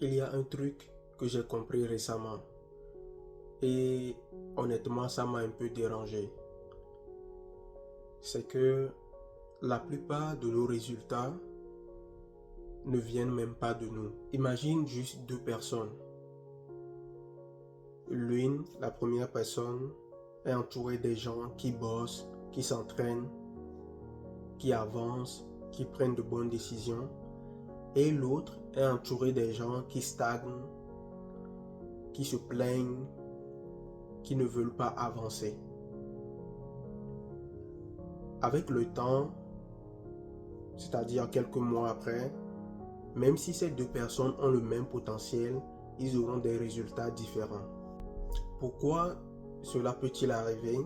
Il y a un truc que j'ai compris récemment et honnêtement ça m'a un peu dérangé. C'est que la plupart de nos résultats ne viennent même pas de nous. Imagine juste deux personnes. L'une, la première personne, est entourée des gens qui bossent, qui s'entraînent, qui avancent, qui prennent de bonnes décisions. Et l'autre est entourée des gens qui stagnent, qui se plaignent, qui ne veulent pas avancer. Avec le temps, c'est-à-dire quelques mois après, même si ces deux personnes ont le même potentiel, ils auront des résultats différents. Pourquoi cela peut-il arriver?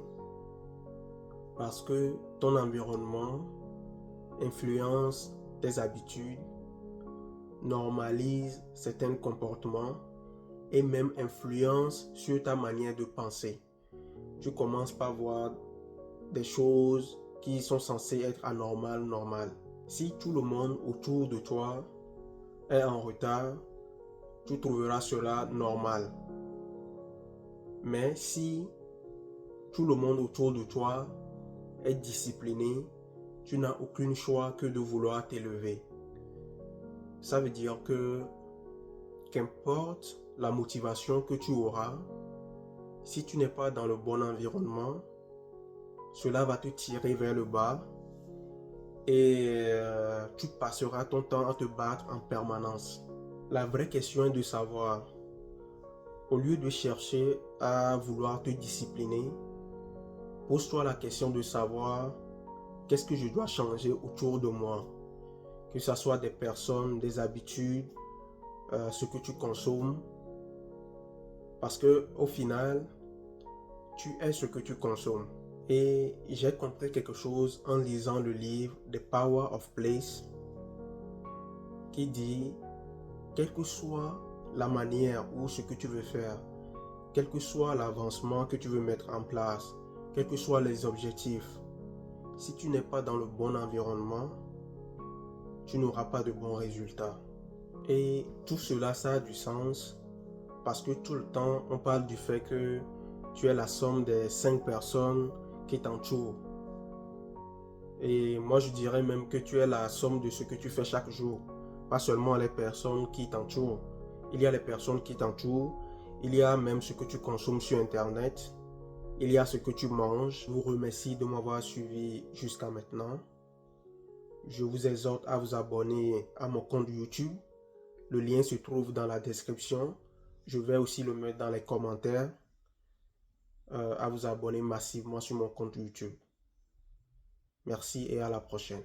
Parce que ton environnement influence tes habitudes, normalise certains comportements et même influence sur ta manière de penser. Tu commences par voir des choses qui sont censées être anormales, normales. Si tout le monde autour de toi est en retard, tu trouveras cela normal. Mais si tout le monde autour de toi est discipliné, tu n'as aucun choix que de vouloir t'élever. Ça veut dire que qu'importe la motivation que tu auras, si tu n'es pas dans le bon environnement, cela va te tirer vers le bas et tu passeras ton temps à te battre en permanence. La vraie question est de savoir, au lieu de chercher à vouloir te discipliner, pose-toi la question de savoir qu'est-ce que je dois changer autour de moi. Que ce soit des personnes, des habitudes, ce que tu consommes. Parce que au final, tu es ce que tu consommes. Et j'ai compris quelque chose en lisant le livre The Power of Place qui dit, quelle que soit la manière ou ce que tu veux faire, quel que soit l'avancement que tu veux mettre en place, quels que soient les objectifs, si tu n'es pas dans le bon environnement, tu n'auras pas de bons résultats. Et tout cela, ça a du sens parce que tout le temps, on parle du fait que tu es la somme des 5 personnes qui t'entourent. Et moi, je dirais même que tu es la somme de ce que tu fais chaque jour. Pas seulement les personnes qui t'entourent. Il y a les personnes qui t'entourent. Il y a même ce que tu consommes sur Internet. Il y a ce que tu manges. Je vous remercie de m'avoir suivi jusqu'à maintenant. Je vous exhorte à vous abonner à mon compte YouTube. Le lien se trouve dans la description. Je vais aussi le mettre dans les commentaires. À vous abonner massivement sur mon compte YouTube. Merci et à la prochaine.